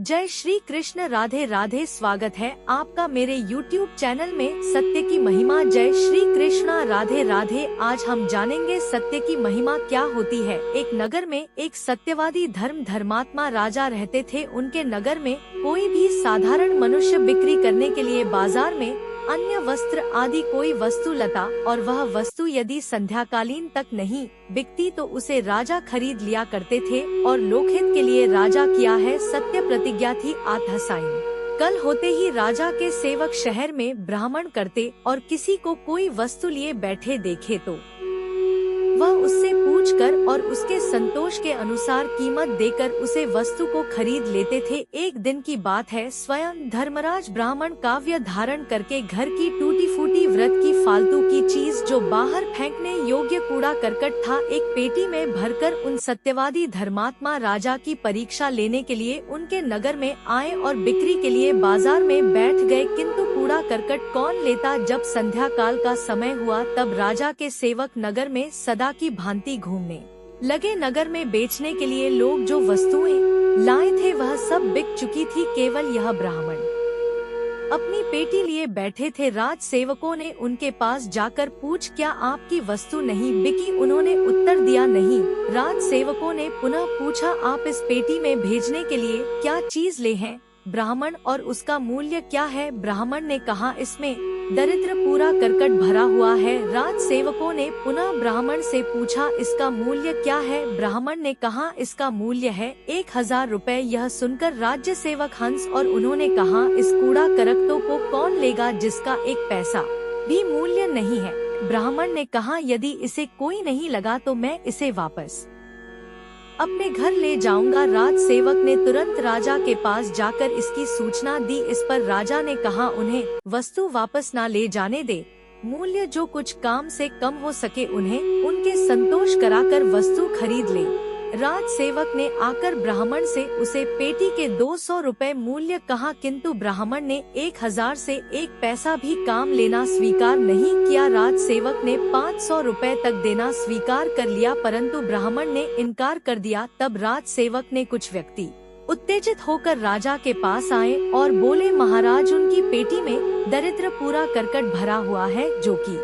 जय श्री कृष्ण, राधे राधे। स्वागत है आपका मेरे YouTube चैनल में सत्य की महिमा। जय श्री कृष्ण, राधे राधे। आज हम जानेंगे सत्य की महिमा क्या होती है। एक नगर में एक सत्यवादी धर्मात्मा राजा रहते थे। उनके नगर में कोई भी साधारण मनुष्य बिक्री करने के लिए बाजार में अन्य वस्त्र आदि कोई वस्तु लाता और वह वस्तु यदि संध्याकालीन तक नहीं बिकती तो उसे राजा खरीद लिया करते थे और लोकहित के लिए राजा किया है सत्य प्रतिज्ञा थी आत्मसाइन। कल होते ही राजा के सेवक शहर में भ्रमण करते और किसी को कोई वस्तु लिए बैठे देखे तो वह उससे पूछकर और उसके संतोष के अनुसार कीमत देकर उसे वस्तु को खरीद लेते थे। एक दिन की बात है, स्वयं धर्मराज ब्राह्मण काव्य धारण करके घर की टूटी फूटी व्रत की फालतू की चीज जो बाहर फेंकने योग्य कूड़ा करकट था एक पेटी में भरकर उन सत्यवादी धर्मात्मा राजा की परीक्षा लेने के लिए उनके नगर में आए और बिक्री के लिए बाजार में बैठ गए। किंतु कूड़ा करकट कौन लेता। जब संध्या काल का समय हुआ तब राजा के सेवक नगर में सदा की भांति घूमने लगे। नगर में बेचने के लिए लोग जो वस्तुएं लाए थे वह सब बिक चुकी थी। केवल यह ब्राह्मण अपनी पेटी लिए बैठे थे। राज सेवकों ने उनके पास जाकर पूछ, क्या आपकी वस्तु नहीं बिकी? उन्होंने उत्तर दिया, नहीं। राज सेवकों ने पुनः पूछा, आप इस पेटी में भेजने के लिए क्या चीज ले हैं? ब्राह्मण, और उसका मूल्य क्या है? ब्राह्मण ने कहा, इसमें दरिद्र पूरा करकट भरा हुआ है। राज सेवकों ने पुनः ब्राह्मण से पूछा, इसका मूल्य क्या है? ब्राह्मण ने कहा, इसका मूल्य है 1000 रुपए। यह सुनकर राज्य सेवक हंस और उन्होंने कहा, इस कूड़ा करकटों को कौन लेगा जिसका 1 पैसा भी मूल्य नहीं है? ब्राह्मण ने कहा, यदि इसे कोई नहीं लगा तो मैं इसे वापस अपने घर ले जाऊंगा। राज सेवक ने तुरंत राजा के पास जाकर इसकी सूचना दी। इस पर राजा ने कहा, उन्हें वस्तु वापस ना ले जाने दे। मूल्य जो कुछ काम से कम हो सके उन्हें उनके संतोष कराकर वस्तु खरीद ले। राज सेवक ने आकर ब्राह्मण से उसे पेटी के 200 रुपए मूल्य कहा, किंतु ब्राह्मण ने 1000 से 1 पैसा भी काम लेना स्वीकार नहीं किया। राज सेवक ने 500 रुपए तक देना स्वीकार कर लिया, परंतु ब्राह्मण ने इनकार कर दिया। तब राज सेवक ने कुछ व्यक्ति उत्तेजित होकर राजा के पास आए और बोले, महाराज, उनकी पेटी में दरिद्र पूरा करकट भरा हुआ है जो कि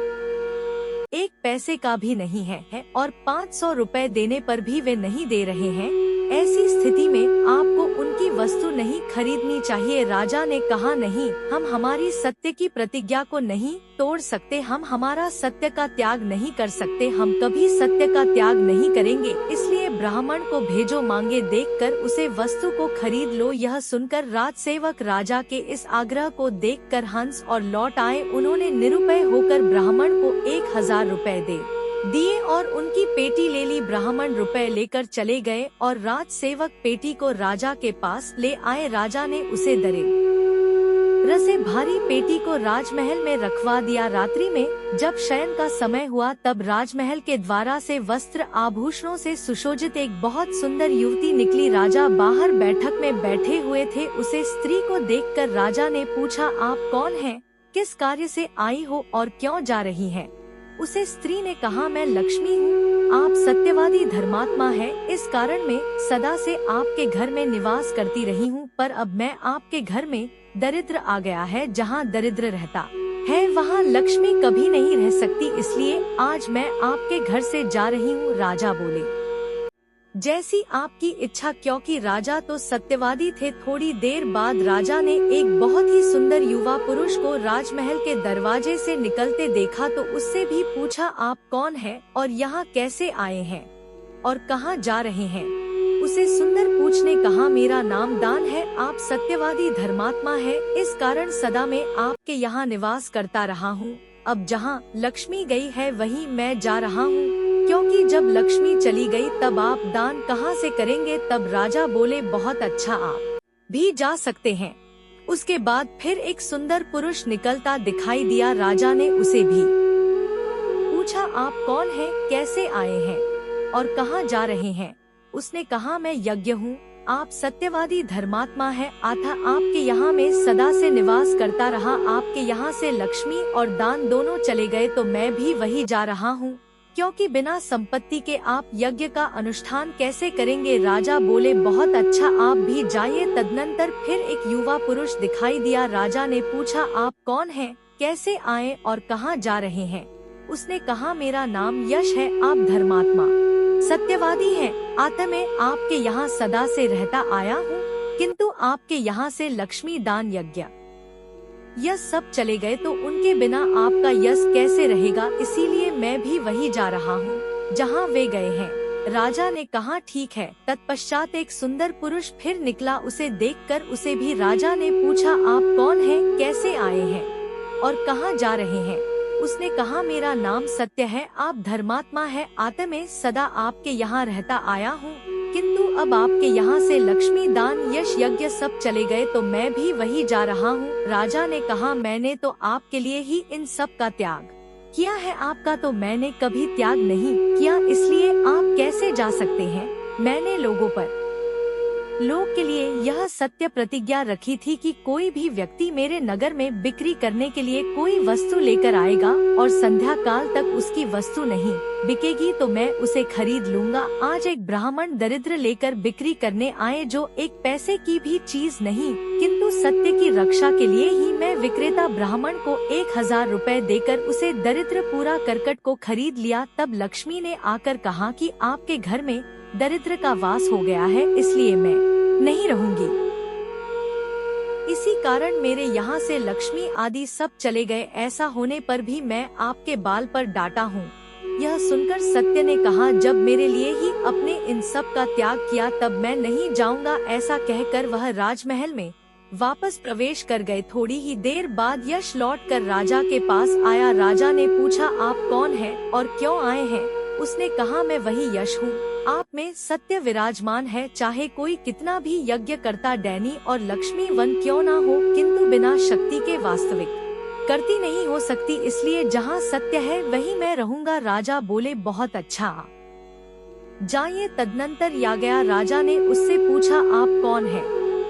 1 पैसे का भी नहीं है और 500 रुपए देने पर भी वे नहीं दे रहे हैं। ऐसी स्थिति में आपको उनकी वस्तु नहीं खरीदनी चाहिए। राजा ने कहा, नहीं, हम हमारी सत्य की प्रतिज्ञा को नहीं तोड़ सकते, हम हमारा सत्य का त्याग नहीं कर सकते, हम कभी सत्य का त्याग नहीं करेंगे। इसलिए ब्राह्मण को भेजो, मांगे देखकर उसे वस्तु को खरीद लो। यह सुनकर राज सेवक राजा के इस आग्रह को देखकर हंस और लौट आए। उन्होंने निरुपय होकर ब्राह्मण को 1000 रुपए दे दिए और उनकी पेटी ले ली। ब्राह्मण रुपए लेकर चले गए और राज सेवक पेटी को राजा के पास ले आए। राजा ने उसे दरिद्र से भारी पेटी को राजमहल में रखवा दिया। रात्रि में जब शयन का समय हुआ तब राजमहल के द्वारा से वस्त्र आभूषणों से सुशोभित एक बहुत सुंदर युवती निकली। राजा बाहर बैठक में बैठे हुए थे। उसे स्त्री को देखकर राजा ने पूछा, आप कौन हैं? किस कार्य से आई हो और क्यों जा रही हैं? उसे स्त्री ने कहा, मैं लक्ष्मी हूँ, आप सत्यवादी धर्मात्मा हैं, इस कारण मैं सदा से आपके घर में निवास करती रही हूँ, पर अब मैं आपके घर में दरिद्र आ गया है। जहाँ दरिद्र रहता है वहाँ लक्ष्मी कभी नहीं रह सकती, इसलिए आज मैं आपके घर से जा रही हूँ। राजा बोले, जैसी आपकी इच्छा। क्योंकि राजा तो सत्यवादी थे। थोड़ी देर बाद राजा ने एक बहुत ही सुंदर युवा पुरुष को राजमहल के दरवाजे से निकलते देखा तो उससे भी पूछा, आप कौन हैं और यहाँ कैसे आए हैं और कहाँ जा रहे हैं? उसे सुंदर पूछ ने कहा, मेरा नाम दान है, आप सत्यवादी धर्मात्मा है, इस कारण सदा मैं आपके यहाँ निवास करता रहा हूँ। अब जहाँ लक्ष्मी गई है वहीं मैं जा रहा हूँ, क्योंकि जब लक्ष्मी चली गई तब आप दान कहाँ से करेंगे? तब राजा बोले, बहुत अच्छा, आप भी जा सकते हैं। उसके बाद फिर एक सुंदर पुरुष निकलता दिखाई दिया। राजा ने उसे भी पूछा, आप कौन हैं, कैसे आए हैं और कहाँ जा रहे हैं? उसने कहा, मैं यज्ञ हूँ, आप सत्यवादी धर्मात्मा है, अतः आपके यहाँ में सदा से निवास करता रहा। आपके यहाँ से लक्ष्मी और दान दोनों चले गए तो मैं भी वही जा रहा हूँ, क्योंकि बिना संपत्ति के आप यज्ञ का अनुष्ठान कैसे करेंगे। राजा बोले बहुत अच्छा, आप भी जाइए। तदनंतर फिर एक युवा पुरुष दिखाई दिया। राजा ने पूछा आप कौन हैं, कैसे आए और कहाँ जा रहे हैं। उसने कहा मेरा नाम यश है, आप धर्मात्मा सत्यवादी हैं। आता मैं आपके यहाँ सदा से रहता आया हूँ, किंतु आपके यहाँ से लक्ष्मी दान यज्ञ यह सब चले गए तो उनके बिना आपका यश कैसे रहेगा, इसीलिए मैं भी वही जा रहा हूँ जहाँ वे गए हैं। राजा ने कहा ठीक है। तत्पश्चात एक सुंदर पुरुष फिर निकला, उसे देखकर उसे भी राजा ने पूछा आप कौन हैं, कैसे आए हैं और कहाँ जा रहे हैं। उसने कहा मेरा नाम सत्य है, आप धर्मात्मा है। आता मैं सदा आपके यहाँ रहता आया हूँ, किंतु अब आपके यहाँ से लक्ष्मी दान यश यज्ञ सब चले गए तो मैं भी वही जा रहा हूँ। राजा ने कहा मैंने तो आपके लिए ही इन सब का त्याग किया है, आपका तो मैंने कभी त्याग नहीं किया, इसलिए आप कैसे जा सकते हैं। मैंने लोग के लिए यह सत्य प्रतिज्ञा रखी थी कि कोई भी व्यक्ति मेरे नगर में बिक्री करने के लिए कोई वस्तु लेकर आएगा और संध्या काल तक उसकी वस्तु नहीं बिकेगी तो मैं उसे खरीद लूंगा। आज एक ब्राह्मण दरिद्र लेकर बिक्री करने आए जो एक पैसे की भी चीज नहीं, किंतु सत्य की रक्षा के लिए ही मैं विक्रेता ब्राह्मण को 1000 रुपए देकर उसे दरिद्र पूरा करकट को खरीद लिया। तब लक्ष्मी ने आकर कहा कि आपके घर में दरिद्र का वास हो गया है, इसलिए मैं नहीं रहूंगी। इसी कारण मेरे यहाँ से लक्ष्मी आदि सब चले गए। ऐसा होने पर भी मैं आपके बाल पर डांटा हूँ। यह सुनकर सत्य ने कहा जब मेरे लिए ही अपने इन सब का त्याग किया तब मैं नहीं जाऊंगा। ऐसा कहकर वह राजमहल में वापस प्रवेश कर गए। थोड़ी ही देर बाद यश लौटकर राजा के पास आया। राजा ने पूछा आप कौन हैं और क्यों आए हैं। उसने कहा मैं वही यश हूँ, आप में सत्य विराजमान है। चाहे कोई कितना भी यज्ञ करता डैनी और लक्ष्मी वन क्यों ना हो, किंतु बिना शक्ति के वास्तविक करती नहीं हो सकती, इसलिए जहाँ सत्य है वही मैं रहूंगा। राजा बोले बहुत अच्छा, जाइए। तदनंतर या गया। राजा ने उससे पूछा आप कौन हैं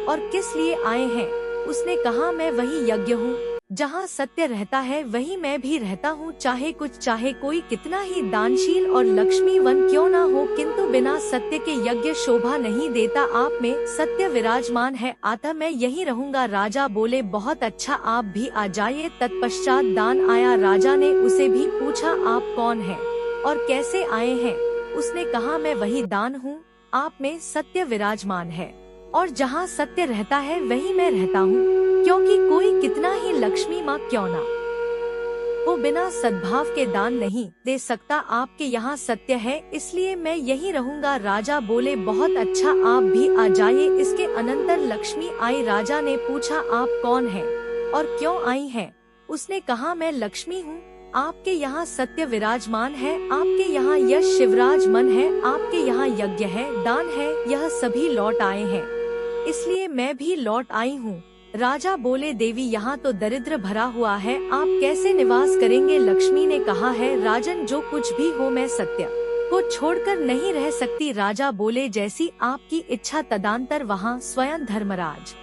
और किस लिए आए हैं। उसने कहा मैं वही यज्ञ हूँ, जहाँ सत्य रहता है वही मैं भी रहता हूँ। चाहे कोई कितना ही दानशील और लक्ष्मी वन क्यों ना हो, किंतु बिना सत्य के यज्ञ शोभा नहीं देता। आप में सत्य विराजमान है, अतः मैं यही रहूंगा। राजा बोले बहुत अच्छा, आप भी आ जाइए। तत्पश्चात दान आया। राजा ने उसे भी पूछा आप कौन हैं और कैसे आए हैं। उसने कहा मैं वही दान हूँ, आप में सत्य विराजमान है और जहाँ सत्य रहता है वही मैं रहता हूँ। क्योंकि कोई कितना ही लक्ष्मी माँ क्यों ना वो बिना सद्भाव के दान नहीं दे सकता। आपके यहाँ सत्य है, इसलिए मैं यही रहूंगा। राजा बोले बहुत अच्छा, आप भी आ जाइए। इसके अनंतर लक्ष्मी आई। राजा ने पूछा आप कौन हैं और क्यों आई हैं। उसने कहा मैं लक्ष्मी हूँ, आपके यहाँ सत्य विराजमान है, आपके यहाँ यश शिवराज मन है, आपके यहाँ यज्ञ है, दान है, यह सभी लौट आए हैं, इसलिए मैं भी लौट आई हूँ। राजा बोले देवी यहाँ तो दरिद्र भरा हुआ है, आप कैसे निवास करेंगे। लक्ष्मी ने कहा है राजन जो कुछ भी हो मैं सत्य को छोड़कर नहीं रह सकती। राजा बोले जैसी आपकी इच्छा। तदंतर वहाँ स्वयं धर्मराज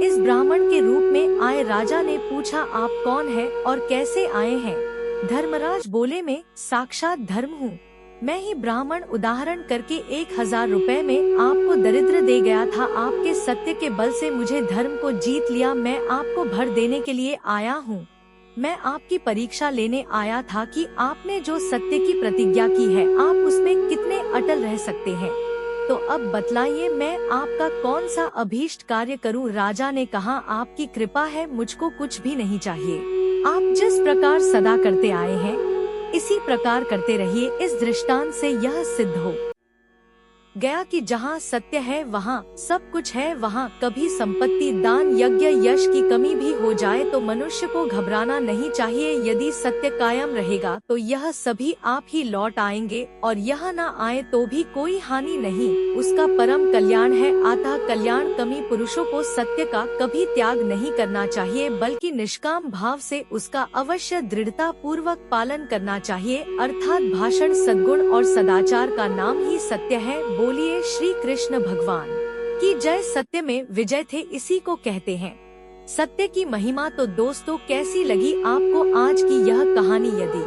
इस ब्राह्मण के रूप में आए। राजा ने पूछा आप कौन हैं और कैसे आए हैं। धर्मराज बोले मैं साक्षात धर्म हूँ, मैं ही ब्राह्मण उदाहरण करके 1000 रुपए में आपको दरिद्र दे गया था। आपके सत्य के बल से मुझे धर्म को जीत लिया। मैं आपको भर देने के लिए आया हूँ। मैं आपकी परीक्षा लेने आया था कि आपने जो सत्य की प्रतिज्ञा की है आप उसमें कितने अटल रह सकते हैं। तो अब बतलाइए मैं आपका कौन सा अभीष्ट कार्य करूं। राजा ने कहा आपकी कृपा है, मुझको कुछ भी नहीं चाहिए। आप जिस प्रकार सदा करते आए हैं इसी प्रकार करते रहिए। इस दृष्टांत से यह सिद्ध हो गया कि जहाँ सत्य है वहाँ सब कुछ है। वहाँ कभी संपत्ति दान यज्ञ यश की कमी भी हो जाए तो मनुष्य को घबराना नहीं चाहिए। यदि सत्य कायम रहेगा तो यह सभी आप ही लौट आएंगे और यह न आए तो भी कोई हानि नहीं, उसका परम कल्याण है। अतः कल्याण कमी पुरुषों को सत्य का कभी त्याग नहीं करना चाहिए, बल्कि निष्काम भाव से उसका अवश्य दृढ़ता पूर्वक पालन करना चाहिए। अर्थात भाषण सद्गुण और सदाचार का नाम ही सत्य है। बोलिए श्री कृष्ण भगवान की जय। सत्य में विजय थे इसी को कहते हैं सत्य की महिमा। तो दोस्तों कैसी लगी आपको आज की यह कहानी। यदि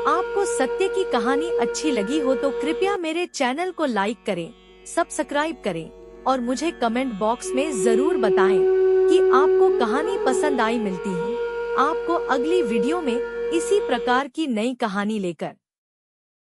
आपको आपको सत्य की कहानी अच्छी लगी हो तो कृपया मेरे चैनल को लाइक करें, सब्सक्राइब करें और मुझे कमेंट बॉक्स में जरूर बताएं कि आपको कहानी पसंद आई। मिलती है आपको अगली वीडियो में इसी प्रकार की नई कहानी लेकर।